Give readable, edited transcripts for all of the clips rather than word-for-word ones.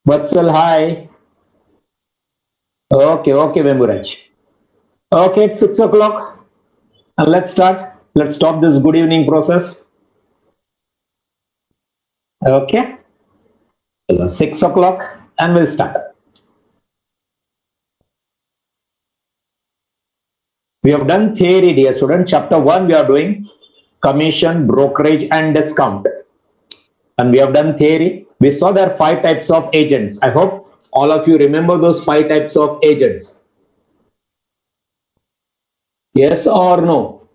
Vatsal, hi. Okay, Vemburaj. Okay, it's 6 o'clock. And let's start. Let's stop this good evening process. Okay. 6 o'clock and we'll start. We have done theory, dear student. Chapter 1 we are doing commission, brokerage and discount. And we have done theory. We saw there are 5 types of agents. I hope all of you remember those 5 types of agents. Yes or no?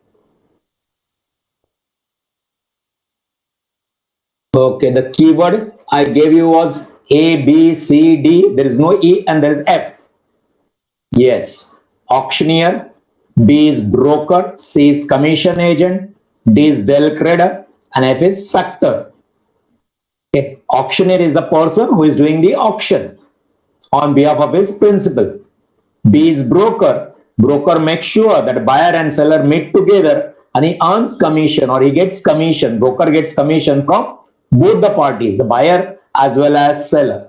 Okay, the keyword I gave you was A, B, C, D. There is no E and there is F. Yes, auctioneer. B is broker. C is commission agent. D is del creditor and F is factor. Okay. Auctioneer is the person who is doing the auction on behalf of his principal. B is broker. Broker makes sure that buyer and seller meet together and he earns commission or he gets commission. Broker gets commission from both the parties, the buyer as well as seller.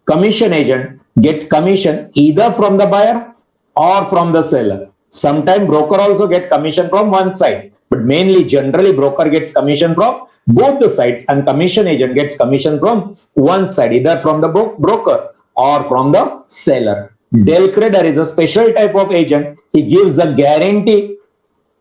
Commission agent get commission either from the buyer or from the seller. Sometimes broker also get commission from one side, but mainly generally broker gets commission from both the sides and commission agent gets commission from one side, either from the broker or from the seller. Del creditor is a special type of agent. He gives a guarantee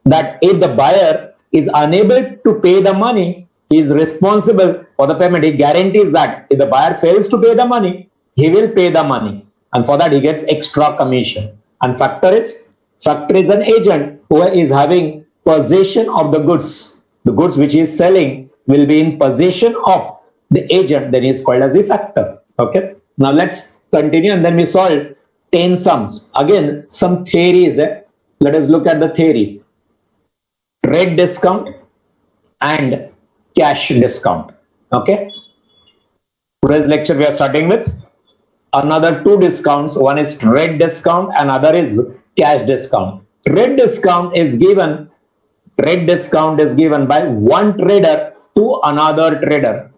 that if the buyer is unable to pay the money, he is responsible for the payment. He guarantees that if the buyer fails to pay the money, he will pay the money, and for that he gets extra commission. And factor is an agent who is having possession of the goods. The goods which he is selling will be in possession of the agent, then he is called as a factor. Okay. Now let's continue and then we solve 10 sums. Again, some theory is there. Let us look at the theory. Trade discount and cash discount. Okay. Today's lecture we are starting with another 2 discounts. One is trade discount and other is cash discount. Trade discount is given by one trader to another trader.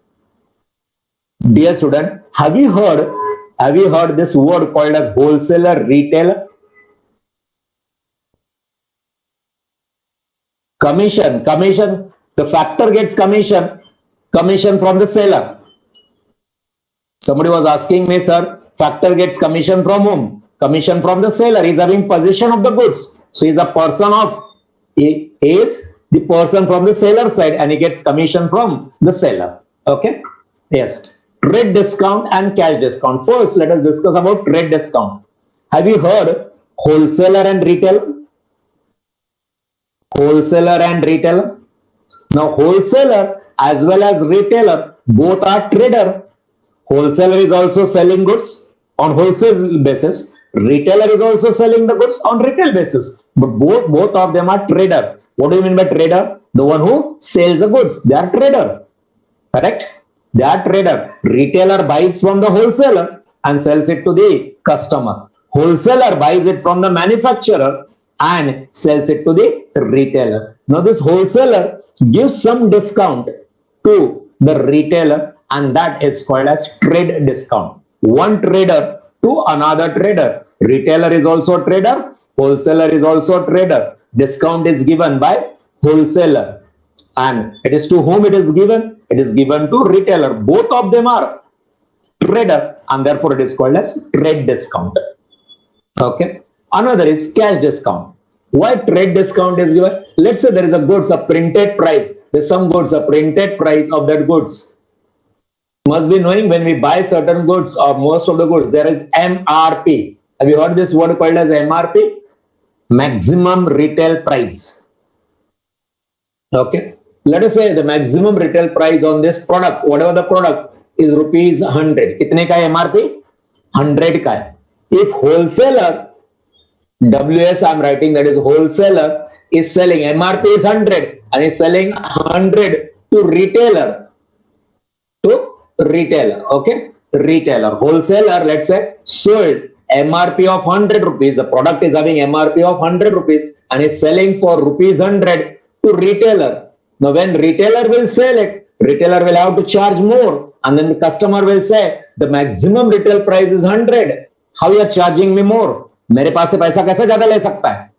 Dear student, have you heard this word called as wholesaler, retailer? Commission. The factor gets commission from the seller. Somebody was asking me, sir, factor gets commission from whom? Commission from the seller. He's having possession of the goods. So he's a person of, he is the person from the seller side and he gets commission from the seller. Okay. Yes. Trade discount and cash discount. First, let us discuss about trade discount. Have you heard wholesaler and retailer? Wholesaler and retailer. Now, wholesaler as well as retailer both are trader. Wholesaler is also selling goods on wholesale basis. Retailer is also selling the goods on retail basis. But both of them are trader. What do you mean by trader? The one who sells the goods. They are trader. Correct? They are trader. Retailer buys from the wholesaler and sells it to the customer. Wholesaler buys it from the manufacturer and sells it to the retailer. Now this wholesaler gives some discount to the retailer and that is called as trade discount. One trader to another trader. Retailer is also trader. Wholesaler is also trader. Discount is given by wholesaler. And it is to whom it is given? It is given to retailer. Both of them are trader and therefore it is called as trade discount. Okay. Another is cash discount. Why trade discount is given? Let's say there is a goods, a printed price. There's some goods, a printed price of that goods. Must be knowing when we buy certain goods or most of the goods, there is MRP. Have you heard this word called as MRP? Maximum retail price. Okay. Let us say the maximum retail price on this product, whatever the product, is rupees 100. Kitne ka hai MRP? 100 ka hai. If wholesaler, WS I am writing, that is wholesaler, is selling, MRP is 100 and is selling 100 to retailer. Okay. Retailer. Wholesaler, let's say, sold MRP of 100 rupees. The product is having MRP of 100 rupees and is selling for rupees 100 to retailer. Now when retailer will sell it, retailer will have to charge more, and then the customer will say the maximum retail price is 100. How you are charging me more? मेरे पास से पैसा कैसे ज्यादा ले सकता है?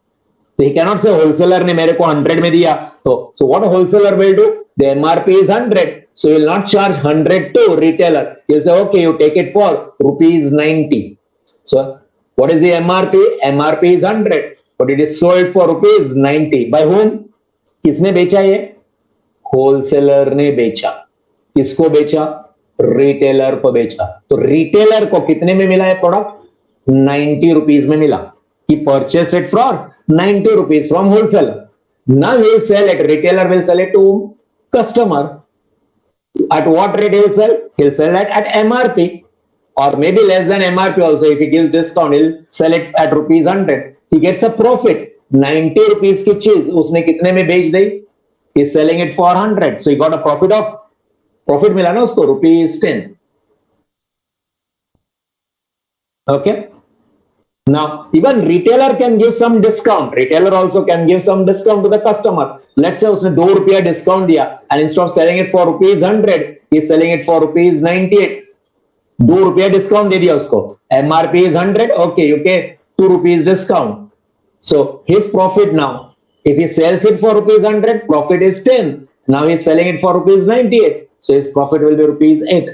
So he cannot say wholesaler ने मेरे को 100 में दिया. So what a wholesaler will do? The MRP is 100. So he will not charge 100 to retailer. He will say, okay, you take it for rupees 90. So what is the MRP? MRP is 100, but it is sold for rupees 90. By whom? किसने बेचा ये? Wholesaler ने बेचा. किसको बेचा? Retailer को बेचा. तो रिटेलर को कितने में मिला ये प्रोडक्ट? 90 rupees में मिला. He purchased it for 90 rupees from wholesaler. Now he will sell it. Retailer will sell it to customer. At what rate he will sell? He will sell it at MRP, or maybe less than MRP also. If he gives discount, he will sell it at rupees 100. He gets a profit. 90 rupees की चीज उसने कितने में बेच दी? He is selling it for 100. So he got a profit मिला ना उसको rupees 10. Okay. Now, even retailer can give some discount. Retailer also can give some discount to the customer. Let's say उसने 2 रुपया discount दिया, and instead of selling it for rupees 100, he is selling it for rupees 98. 2 रुपया discount दे दिया उसको. MRP is 100. Okay, you get 2 rupees discount. So his profit now, if he sells it for rupees 100, profit is 10. Now he is selling it for rupees 98. So his profit will be rupees 8.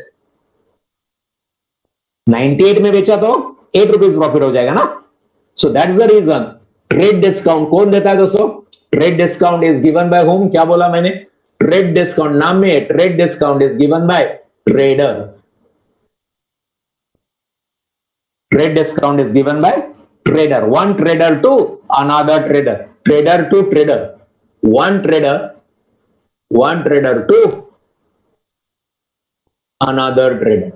98 में बेचा तो 8 rupees profit हो जाएगा ना. So that is the reason. Trade discount कौन देता है दोस्तों? Trade discount is given by whom. क्या बोला मैंने? Trade discount. नाम में trade discount is given by trader. Trade discount is given by trader. One trader to another trader. Trader to trader. One trader to another trader.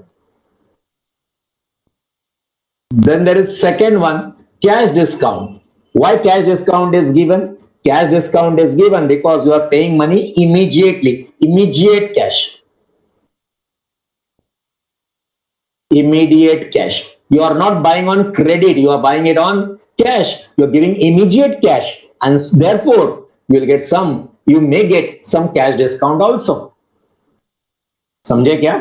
Then there is second one, cash discount. Why cash discount is given? Cash discount is given because you are paying money immediately. Immediate cash. Immediate cash. You are not buying on credit. You are buying it on cash. You are giving immediate cash, and therefore you will get some. You may get some cash discount also. समझे क्या?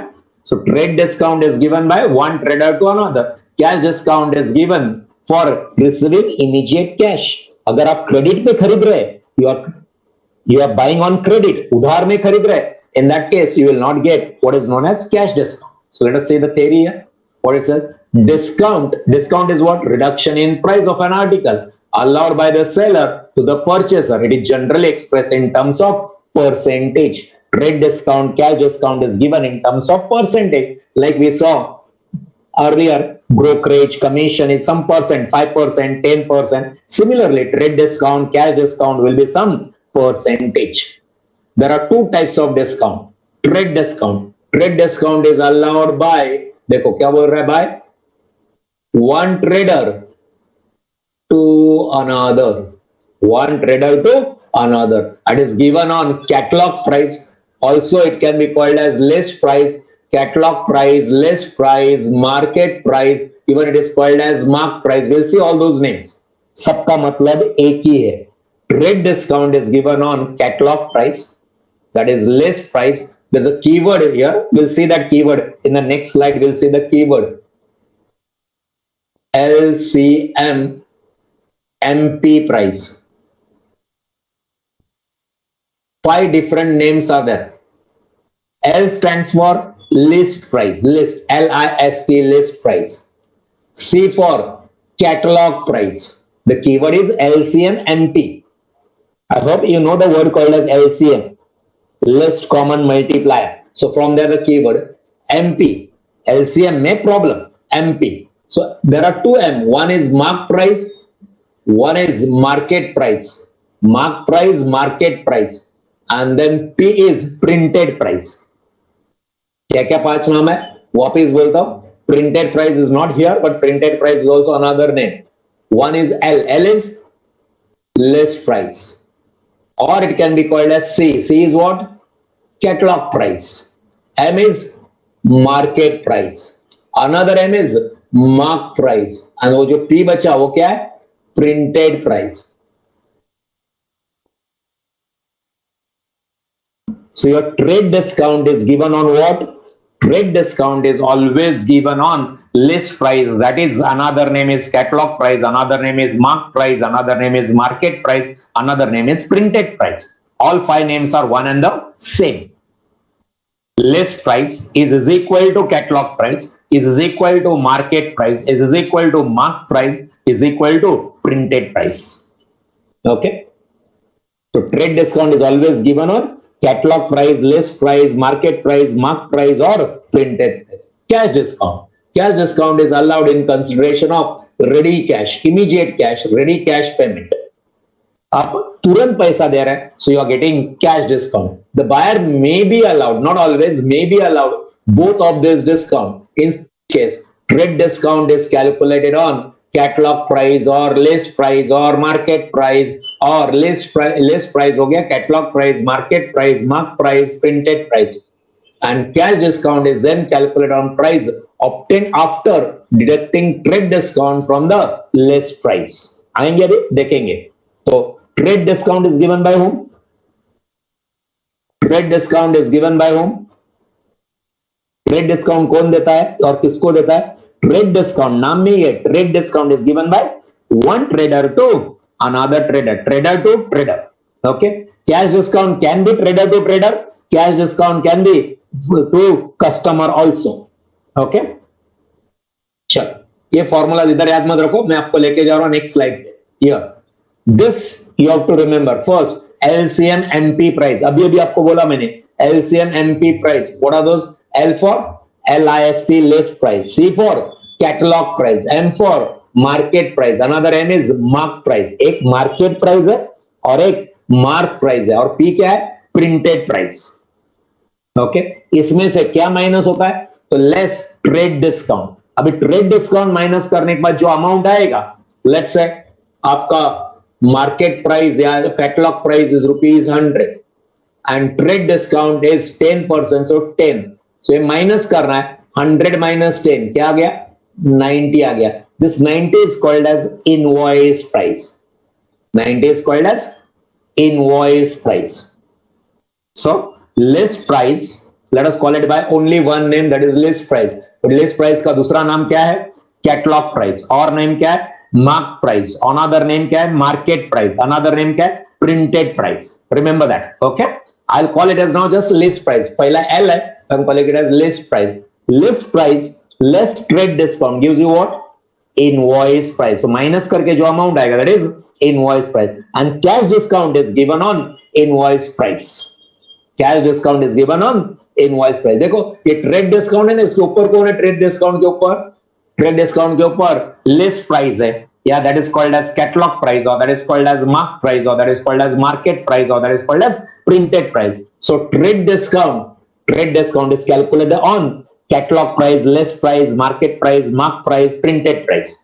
So trade discount is given by one trader to another. Cash discount is given for receiving immediate cash. अगर आप credit पे खरीद रहे, you are buying on credit, उधार में खरीद रहे, in that case you will not get what is known as cash discount. So let us say the theory here. What it says? Discount is what? Reduction in price of an article allowed by the seller to the purchaser. It is generally expressed in terms of percentage. Trade discount, cash discount is given in terms of percentage, like we saw earlier. Brokerage commission is some percent, 5%, 10%. Similarly, trade discount, cash discount will be some percentage. There are two types of discount. Trade discount is allowed by, देखो क्या बोल रहा है, by one trader to another. One trader to another. It is given on catalog price. Also, it can be called as list price, catalog price, list price, market price, even it is called as mark price. We'll see all those names. सबका मतलब एक ही है. Trade discount is given on catalog price, that is list price. There's a keyword here. We'll see that keyword in the next slide. We'll see the keyword LCM MP price. 5 different names are there. L stands for list price, list, LIST, list price. C for catalog price. The keyword is LCM MP. I hope you know the word called as LCM, list common multiplier. So from there the keyword MP. LCM may problem, MP. So there are two M. One is mark price, one is market price. Mark price, market price, and then P is printed price. क्या क्या 5 नाम है? वापिस बोलता हूं. Printed price is not here, but printed price is also another name. One is L. L is list price, or it can be called as C. C is what? Catalog price. M is market price. Another M is mark price. And वो जो P बचा वो क्या है? Printed price. So your trade discount is given on what? Trade discount is always given on list price. That is, another name is catalog price, another name is mark price, another name is market price, another name is printed price. All five names are one and the same. List price is equal to catalog price, is equal to market price, is equal to mark price, is equal to printed price. Okay. So trade discount is always given on catalog price, list price, market price, mark price, or printed price. Cash discount. Cash discount is allowed in consideration of ready cash, immediate cash, ready cash payment. आप तुरंत पैसा दे रहे हैं, so you are getting cash discount. The buyer may be allowed, not always, may be allowed both of this discount. In this case, trade discount is calculated on catalog price or list price or market price or list price हो गया, catalog price, market price, mark price, printed price. And cash discount is then calculated on price obtained after deducting trade discount from the list price. आएंगे अभी देखेंगे. तो trade discount is given by whom? Trade discount is given by whom? Trade discount कौन देता है और किसको देता है? Trade discount नाम में ही है. Trade discount is given by one trader to another trader, trader to trader. Okay. Cash discount can be trader to trader. Cash discount can be to customer also. Okay. चलो, ये formula इधर याद मत रखो, मैं आपको लेके जा रहा हूं नेक्स्ट स्लाइड पे. Here. This you have to remember. First, LCM MP price. अभी आपको बोला मैंने LCM MP price. What are those? L for LIST list price. C for catalog price. M for market price. Another M is mark price. एक market price है और एक mark price है और P क्या है? Printed price. Okay? इसमें से क्या माइनस होता है? तो less trade discount. अभी trade discount माइनस करने के बाद जो अमाउंट आएगा, let's say आपका market price या catalog price is ₹100 and trade discount is 10%, so 10. So ये माइनस करना है, 100 minus 10 क्या आ गया? 90 आ गया. This 90 is called as invoice price. 90 is called as invoice price. So list price, let us call it by only one name, that is list price. But list price का दूसरा नाम क्या है? Catalog price. और name क्या है? Mark price. Another name क्या है? Market price. Another name क्या है? Printed price. Remember that. Okay. I'll call it as now just list price. पहला L है, I'm calling it as list price. List price less trade discount gives you what? Invoice price. So minus करके जो amount आएगा, that is invoice price. And cash discount is given on invoice price. Cash discount is given on invoice price. देखो ये trade discount है ना, इसके ऊपर कौन है? Trade discount के ऊपर, trade discount के ऊपर list price है. Yeah, that is called as catalog price, or that is called as mark price, or that is called as market price, or that is called as printed price. So trade discount is calculated on catalog price, list price, market price, mark price, printed price.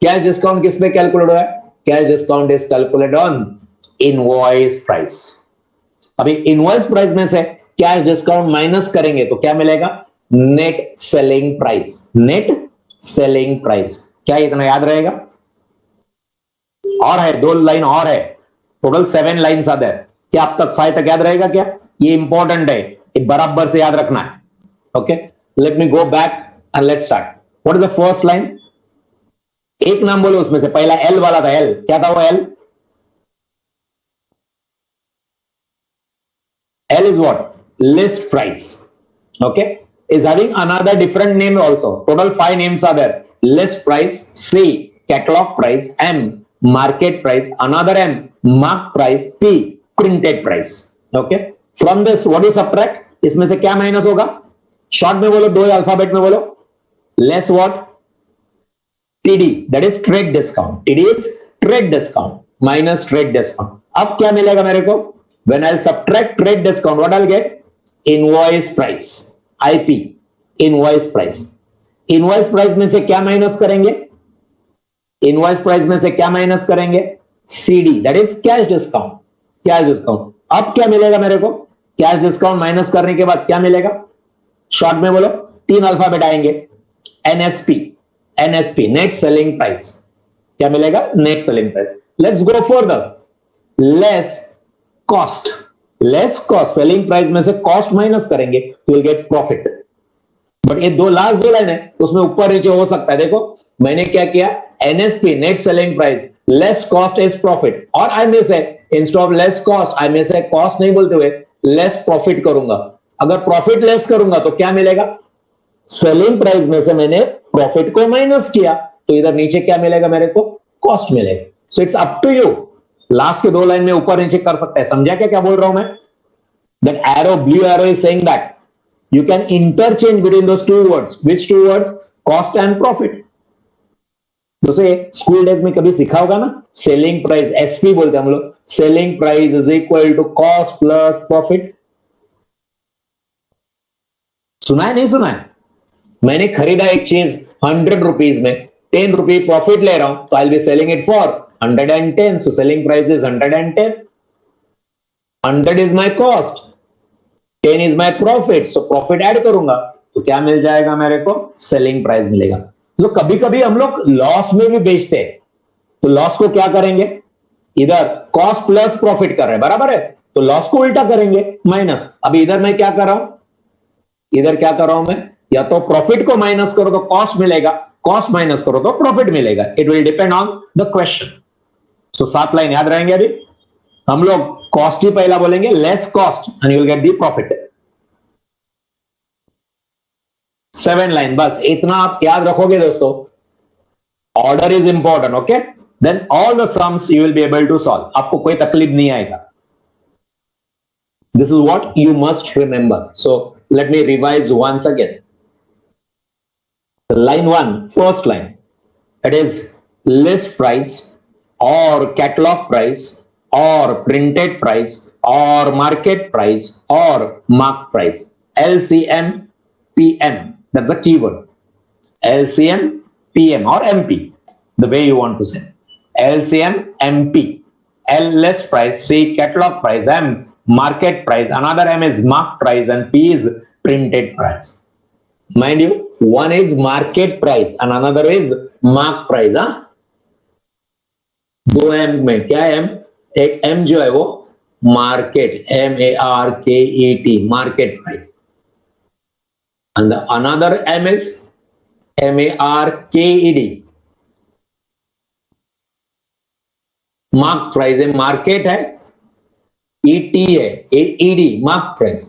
Cash discount किस पे calculate हुआ है? Cash discount is calculated on invoice price. अभी invoice price में से cash discount minus करेंगे तो क्या मिलेगा? Net selling price. Net selling price. क्या इतना याद रहेगा? और है, 2 लाइन और है, टोटल 7 लाइन्स आर देयर. क्या अब तक 5 तक याद रहेगा क्या? ये इंपॉर्टेंट है, ये बराबर से याद रखना है. Okay, let me go back and let's start. What is the first line? एक नाम बोलो उसमें से, पहला एल वाला था. एल क्या था वो? L is what? List price. Okay, is having another different name also. Total 5 names are there. List price, C catalog price, M market price, another M mark price, P printed price. Okay, from this what do you subtract? इसमें से क्या minus होगा? Short में बोलो, 2 alphabet में बोलो. Less what? TD, that is trade discount. TD is trade discount minus trade discount. अब क्या मिलेगा मेरे को? When I'll subtract trade discount, what I'll get? Invoice price. IP, invoice price. Invoice price में से क्या माइनस करेंगे? Invoice price में से क्या माइनस करेंगे? CD, that is cash discount. Cash discount. अब क्या मिलेगा मेरे को? Cash discount माइनस करने के बाद क्या मिलेगा? शॉर्ट में बोलो, 3 अल्फाबेट आएंगे. NSP, net selling price. क्या मिलेगा? Net selling price. Let's go further. Less cost. Less cost, selling price में से कॉस्ट माइनस करेंगे तो विल गेट प्रॉफिट। बट ये दो लास्ट दो लाइन है, उसमें ऊपर नीचे हो सकता है। देखो मैंने क्या किया, NSP net selling price less cost is profit, और आई में से इंस्टेड ऑफ लेस कॉस्ट आई में से कॉस्ट नहीं बोलते हुए लेस प्रॉफिट करूंगा। अगर प्रॉफिट लेस करूंगा तो क्या मिलेगा, सेलिंग प्राइस में से मैंने प्रॉफिट को माइनस किया, तो इधर नीचे क्या मिलेगा मेरे को, कॉस्ट मिलेगा। So it's up to you, last के दो लाइन में ऊपर नीचे कर सकते हैं। समझा क्या बोल रहा हूं मैं? That arrow, blue arrow is saying that you can interchange between those two words. Which two words? Cost and profit. जैसे स्कूल डेज में कभी सीखा होगा ना, सेलिंग प्राइस एसपी बोलते हैं हम लोग, selling price is equal to cost plus profit. सुना है नहीं सुना है? मैंने खरीदा एक चीज 100 रुपीज में, 10 रुपये प्रॉफिट ले रहा हूं, तो I be selling it for 110, so selling price is 110, 100 is my cost, 10 is my profit, so profit add करूंगा तो क्या मिल जाएगा मेरे को, सेलिंग प्राइस मिलेगा। तो कभी कभी हम लोग लॉस में भी बेचते हैं, तो लॉस को क्या करेंगे, इधर कॉस्ट प्लस प्रॉफिट कर रहे हैं, बराबर है, तो लॉस को उल्टा करेंगे माइनस। अभी इधर मैं क्या कर रहा हूं, इधर क्या कर रहा हूं मैं, या तो प्रॉफिट को माइनस करो तो कॉस्ट मिलेगा, कॉस्ट माइनस करो तो प्रॉफिट मिलेगा। It will depend on the question. So 7 line याद रहेंगे। अभी हम लोग कॉस्ट ही पहला बोलेंगे, less cost and you will get the profit. 7 line, बस इतना आप याद रखोगे दोस्तों। Order is important, okay, then all the sums you will be able to solve, आपको कोई तकलीफ नहीं आएगा। This is what you must remember. So let me revise once again. Line 1, first line, it is list price or catalog price or printed price or market price or mark price. LCM PM, that's a keyword. LCM PM or MP, the way you want to say. LCM MP, L list price, C catalog price, M market price, another M is mark price and P is printed price. Mind you, one is market price and another is mark price। हाँ, दो M में क्या M, एक M जो है वो market, MARKET, market price, and the another M is MARKED, mark price है, market है, ET है, AED, mark price,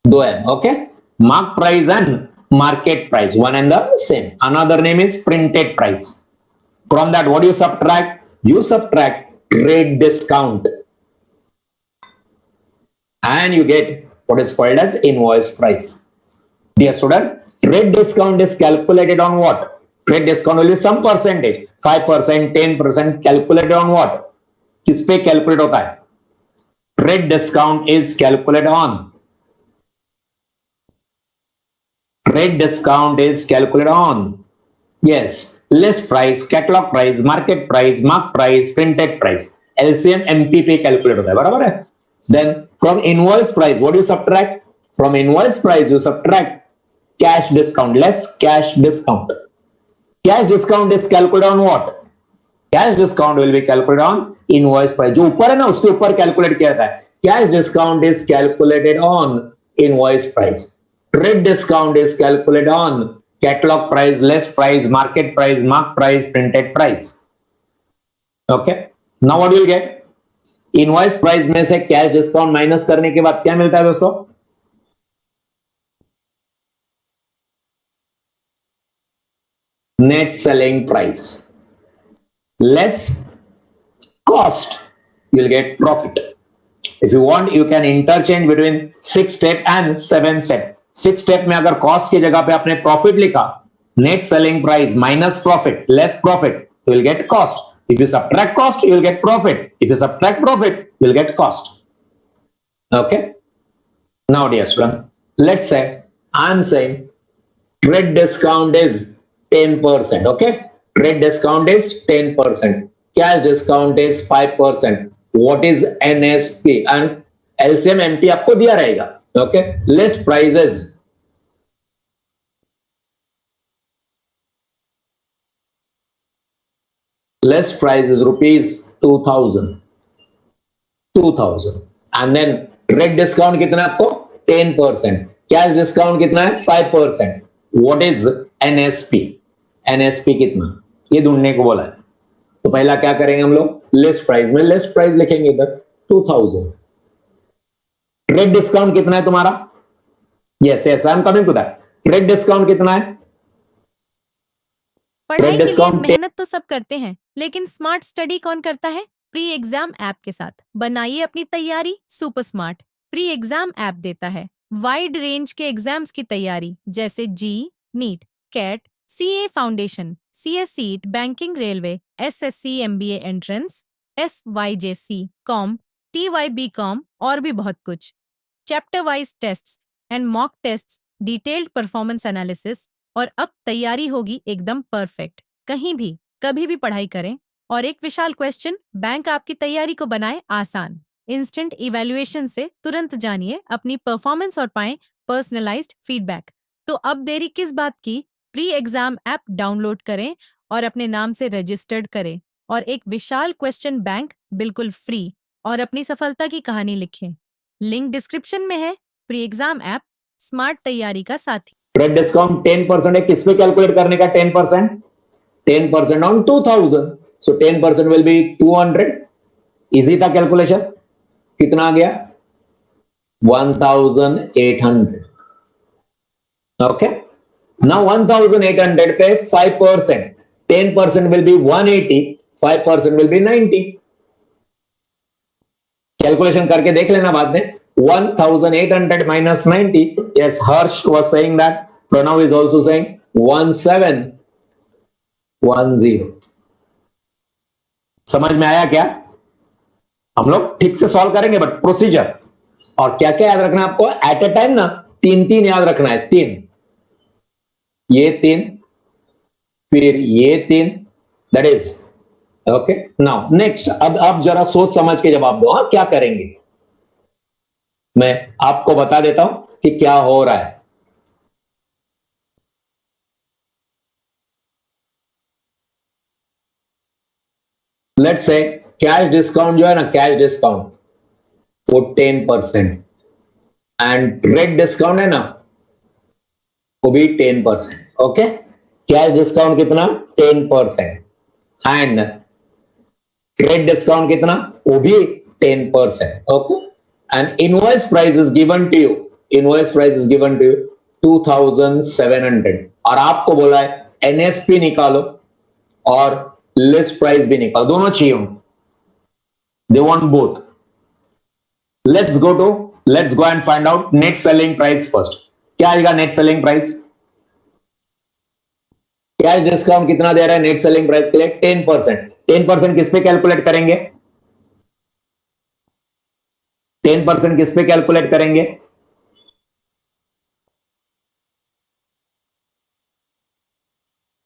दो M, okay? Mark price and market price, one and the same. Another name is printed price. From that, what do you subtract? You subtract trade discount and you get what is called as invoice price. Dear student, trade discount is calculated on what? Trade discount will be some percentage, 5%, 10%, calculated on what? किस पे calculate होता है? Trade discount is calculated on, trade discount is calculated on, yes, list price, catalog price, market price, mark price, printed price, LCM MP पे calculate होता है, बराबर है। Then from invoice price, what do you subtract? From invoice price you subtract cash discount, less cash discount. Cash discount is calculated on what? Cash discount will be calculated on invoice price, जो ऊपर है ना उसके ऊपर calculate किया जाता है। Cash discount is calculated on invoice price. Trade discount is calculated on catalog price, list price, market price, mark price, printed price. Okay. Now what do you get? Invoice price में से cash discount minus करने के बाद क्या मिलता है दोस्तों? Net selling price. Less cost, you will get profit. If you want, you can interchange between 6 step and 7 step. 6 step में अगर कॉस्ट की जगह पे आपने प्रॉफिट लिखा, net selling price minus profit, less profit, you will get cost. If you subtract cost you will get profit, if you subtract profit you will get cost. Okay, now dear student, let's say I am saying trade discount is 10%, okay, trade discount is 10%, cash discount is 5%, what is NSP and LCM MP आपको दिया रहेगा। Okay, list prices, list price is rupees 2000, and then trade discount कितना है आपको 10%, cash discount कितना है 5%. What is NSP? NSP कितना, ये ढूंढने को बोला है. तो पहला क्या करेंगे हम लोग, लिस्ट प्राइस में लिस्ट प्राइस लिखेंगे इधर 2000. ट्रेड डिस्काउंट कितना है तुम्हारा? Yes yes, I am coming to that. Trade discount कितना है? पढ़ाई के लिए मेहनत तो सब करते हैं, लेकिन स्मार्ट स्टडी कौन करता है? प्री एग्जाम ऐप के साथ बनाइए अपनी तैयारी super smart. Pre exam app देता है वाइड रेंज के एग्जाम्स की तैयारी, जैसे JEE, NEET, CAT, CA foundation, CS seat, banking, railway, SSC MBA entrance, SYJC com, TYB com और भी बहुत कुछ. Chapter wise tests and mock tests, detailed performance analysis, और अब तैयारी होगी एकदम परफेक्ट. कहीं भी कभी भी पढ़ाई करें. और एक विशाल क्वेश्चन बैंक आपकी तैयारी को बनाए आसान. इंस्टेंट इवैल्यूएशन से तुरंत जानिए अपनी परफॉर्मेंस और पाएं पर्सनलाइज्ड फीडबैक. तो अब देरी किस बात की? प्री एग्जाम ऐप डाउनलोड करें और अपने नाम से रजिस्टर्ड करें और एक विशाल क्वेश्चन बैंक बिल्कुल फ्री और अपनी सफलता की कहानी लिखें. लिंक डिस्क्रिप्शन में है. प्री एग्जाम ऐप स्मार्ट तैयारी का साथी. ट्रेड डिस्काउंट 10% है, किस पे कैलकुलेट करने का 10%? 10% on 2000. So 10% will be 200. Easy था कैलकुलेशन. कितना आ गया? 1800. ओके, नाउ 1800 पे 5%, 10% will be 180, 5% will be 90. Calculation करके देख लेना बाद में. 1800 minus 90. Yes, Harsh was saying that. Pranav is also saying 1710. समझ में आया क्या? हम लोग ठीक से सॉल्व करेंगे, बट प्रोसीजर और क्या क्या याद रखना है आपको एट ए टाइम ना, 3 याद रखना है. 3, ये 3, फिर ये 3, that is okay. Now next, अब जरा सोच समझ के जवाब दो. हाँ, क्या करेंगे मैं आपको बता देता हूं कि क्या हो रहा है. लेट्स से कैश डिस्काउंट जो है ना, कैश डिस्काउंट वो 10% एंड ट्रेड डिस्काउंट है ना, वो भी 10%. ओके, कैश डिस्काउंट कितना? 10% एंड ट्रेड डिस्काउंट कितना? वो भी 10%. Okay, and invoice price is given to you. Invoice price is given to you 2700. और आपको बोला है NSP निकालो और लिस्ट प्राइस भी निकालो, दोनों चाहिए उनको. They want both. Let's go and find out net selling price first. क्या आएगा net selling price? Cash discount कितना दे रहा है नेट सेलिंग प्राइस के लिए? 10%. 10% किस पे कैलकुलेट करेंगे? 10% किस पे कैलकुलेट करेंगे?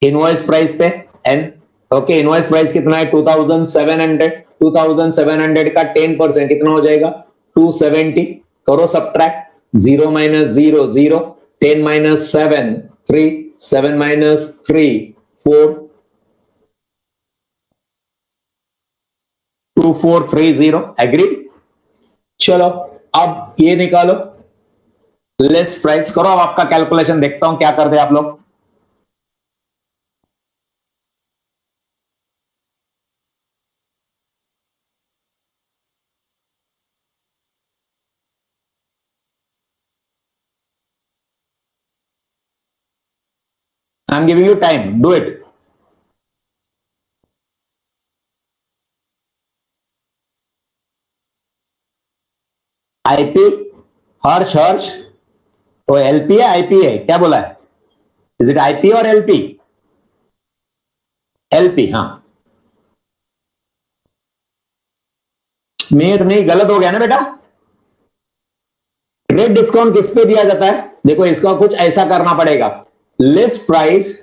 इनवॉइस प्राइस पे. एंड ओके, इनवॉइस प्राइस कितना है? 2700. 2700 का 10% कितना हो जाएगा? 270. करो सब्ट्रैक्ट. 0 - 0 0, 10 - 7 3, 7 - 3 4, 2430. एग्रीड? चलो अब ये निकालो लिस्ट प्राइस. करो अब आपका कैलकुलेशन, देखता हूं क्या करते आप लोग. I am giving you time, do it. IP, Harsh तो एलपी है आईपी है? क्या बोला है? इज इट आईपी और एलपी? एलपी. हाँ, मेर नहीं, गलत हो गया ना बेटा. ट्रेड डिस्काउंट किस पे दिया जाता है? देखो, इसका कुछ ऐसा करना पड़ेगा. लिस्ट प्राइस,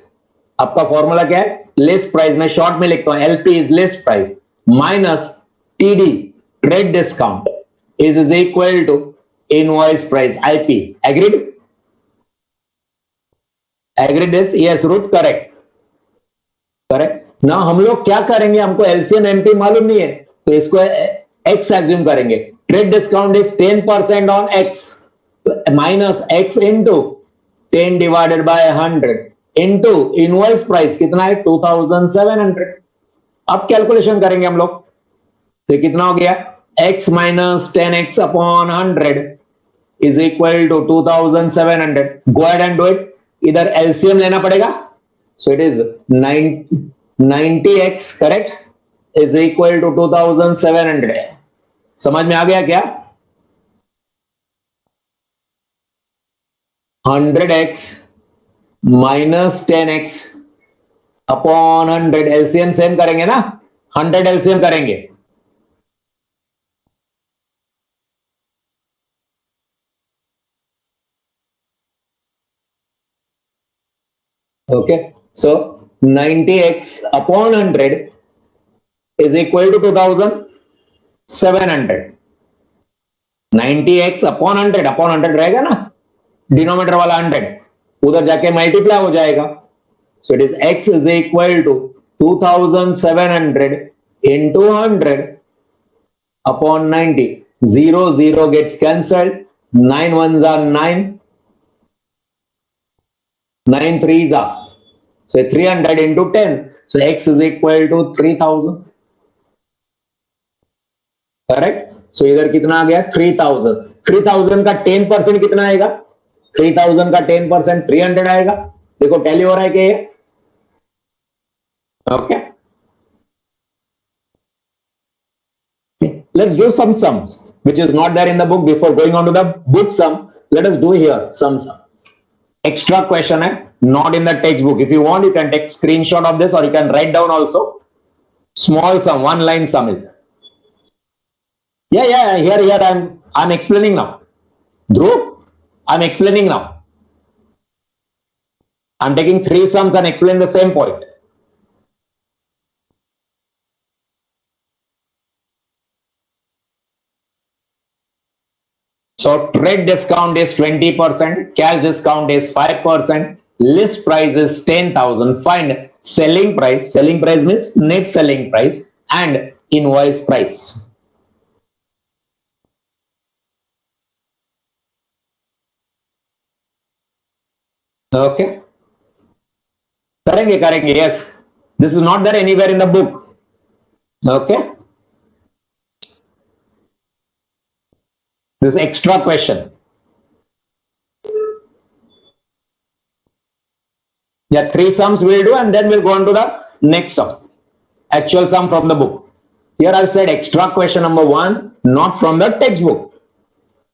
आपका फॉर्मूला क्या है? लिस्ट प्राइस में शॉर्ट में लिखता हूं, LP is list price minus TD trade discount is equal to invoice price, IP. Agreed? Agreed this? Yes, root correct. Correct. Now हम लोग क्या करेंगे? हमको LCM MP मालूम नहीं है, तो इसको X assume करेंगे. Trade discount is 10% on X minus X into 10 divided by 100 into invoice price कितना है 2700. अब कैलकुलेशन करेंगे हम लोग, तो कितना हो गया x minus 10x upon 100 is equal to 2700. Go ahead and do it. इधर LCM लेना पड़ेगा, so it is 90x correct is equal to 2700. समझ में आ गया क्या? 100x minus 10x upon 100 LCM same करेंगे ना, 100 LCM करेंगे. Okay, so 90x upon 100 is equal to 2700. 90x upon 100 रहेगा ना, डिनोमिनेटर वाला 100 उधर जाके मल्टीप्लाई हो जाएगा. So it is x is equal to 2700 into 100 upon 90. 0 gets cancelled. 9 ones are 9. 9 threes are. So 300 into 10. So x is equal to 3000. Correct? So इधर कितना आ गया 3000. 3000 का 10% कितना आएगा? 3000 का 10% 300 आएगा. देखो टैली हो रहा है क्या ये? Okay. Let's do some sums which is not there in the book. Before going on to the book sum, let us do here some sum. Extra question है, not in the textbook. If you want, you can take screenshot of this or you can write down also. Small sum, one line sum is there. Yeah. Here I'm explaining now. Dhruv, I'm explaining now. I'm taking 3 sums and explain the same point. So trade discount is 20%, cash discount is 5%, list price is 10,000. Find selling price. Selling price means net selling price and invoice price. Okay. करेंगे. Yes. This is not there anywhere in the book. Okay. This extra question. Yeah, 3 sums we'll do and then we'll go on to the next sum. Actual sum from the book. Here I've said extra question number 1, not from the textbook.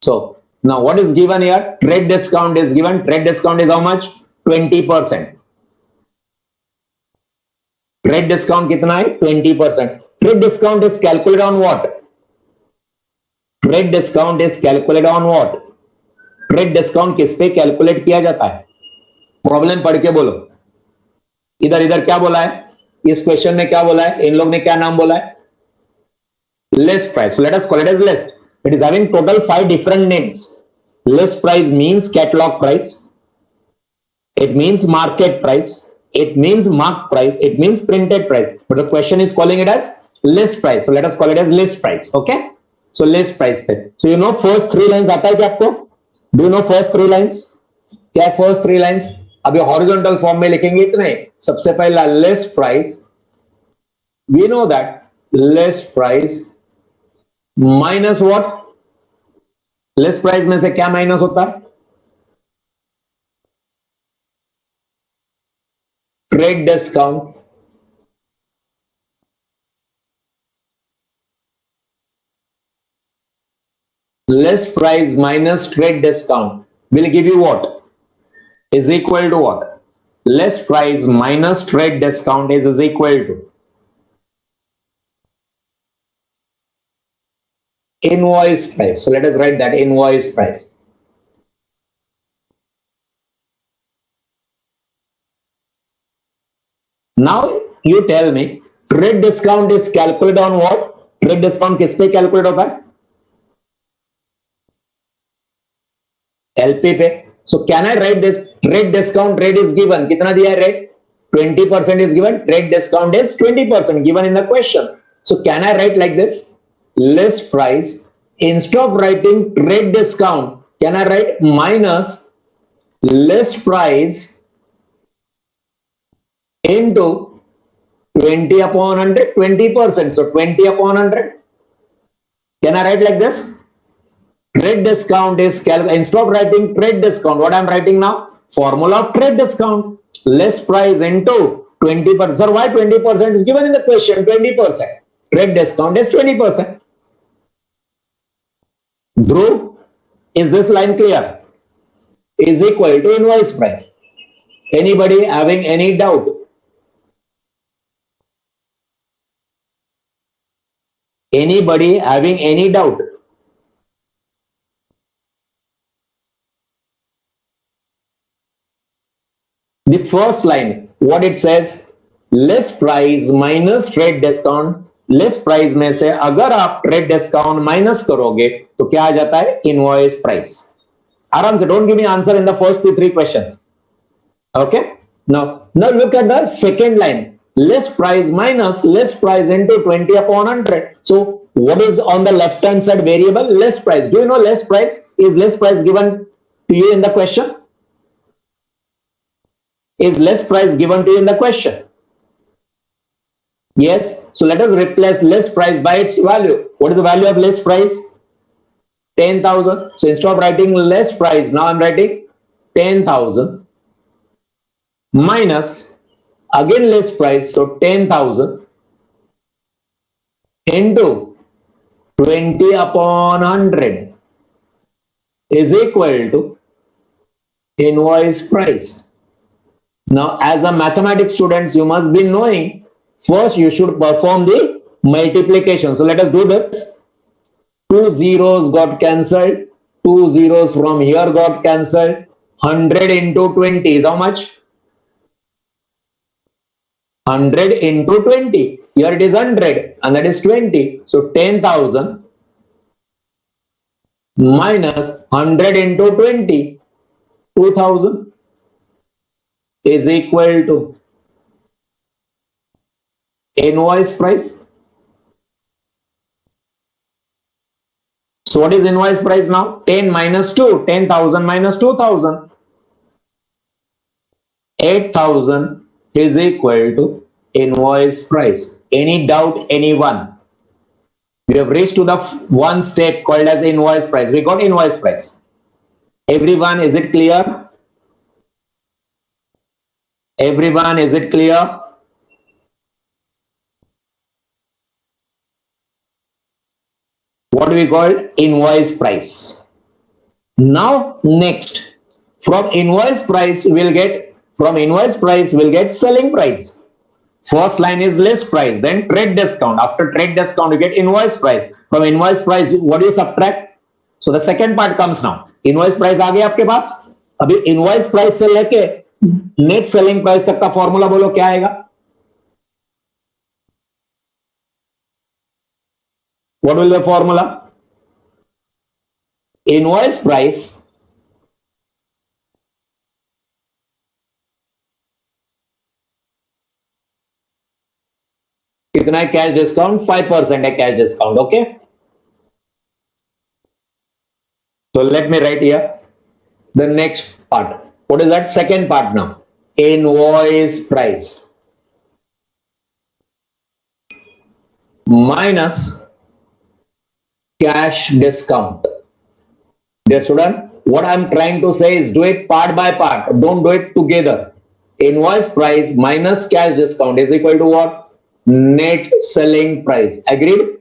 So now what is given here? Trade discount is given. Trade discount is how much? 20%. Trade discount कितना है? 20%. Trade discount is calculated on what? Trade discount is calculated on what? Trade discount किस पे calculate किया जाता है? Problem पढ़ के बोलो. इधर क्या बोला है? इस क्वेश्चन में क्या बोला है? इन लोग ने क्या नाम बोला है? List price. So let us call it as list. It is having total 5 different names. List price means catalog price. It means market price. It means marked price. It means printed price. But the question is calling it as list price. So let us call it as list price. Okay. So list price पे. So you know first 3 lines आता है क्या आपको? Do you know first 3 lines? क्या है first 3 lines? अभी horizontal form में लिखेंगे इतने. सबसे पहला list price. We know that list price minus what? List price में से क्या minus होता है? Trade discount. List price minus trade discount will give you what? Is equal to what? List price minus trade discount is equal to invoice price. So let us write that invoice price. Now you tell me trade discount is calculated on what? Trade discount किस पे calculate होता है? LP पे. So can I write this? Trade discount rate is given. कितना दिया है rate? 20% is given. Trade discount is 20% given in the question. So can I write like this? List price instead of writing trade discount, can I write minus list price into 20 upon 100, 20%. So 20 upon 100. Can I write like this? Trade discount is instead of writing trade discount, what I'm writing now? Formula of trade discount. List price into 20%. Sir, why 20% is given in the question? 20%. Trade discount is 20%. Dhruv, is this line clear? Is equal to invoice price. Anybody having any doubt? Anybody having any doubt? The first line, what it says, list price minus trade discount. List price में से अगर आप trade discount minus करोगे तो क्या आ जाता है? Invoice price. आराम से, don't give me answer in the first 2-3 questions. Okay, now look at the second line, list price minus list price into 20 upon 100. So what is on the left hand side variable? List price. Do you know list price? Is list price given to you in the question? Is list price given to you in the question? Yes. So let us replace list price by its value. What is the value of list price? 10,000. So instead of writing list price, now I'm writing 10,000 minus again list price. So 10,000 into 20 upon 100 is equal to invoice price. Now, as a mathematics students, you must be knowing. First, you should perform the multiplication. So let us do this. 2 zeros got cancelled. 2 zeros from here got cancelled. 100 into 20 is how much? 100 into 20. Here it is 100 and that is 20. So 10,000 minus 100 into 20, 2,000 is equal to invoice price. So what is invoice price now? 10 minus 2, 10,000 minus 2,000. 8,000 is equal to invoice price. Any doubt, anyone? We have reached to the one step called as invoice price. We got invoice price. Everyone, is it clear? Everyone, is it clear? What do we call invoice price? Now next, from invoice price we'll get selling price. First line is list price, then trade discount. After trade discount you get invoice price. From invoice price what do you subtract? So the second part comes now. Invoice price आ गया आपके पास. अभी invoice price से लेके net selling price तक का formula बोलो क्या आएगा? What will be the formula? Invoice price कितना है? कैश डिस्काउंट 5% है cash discount. Okay, so let me write here the next part. What is that second part now? Invoice price minus cash discount. Dear student, what I'm trying to say is do it part by part. Don't do it together. Invoice price minus cash discount is equal to what? Net selling price. Agreed?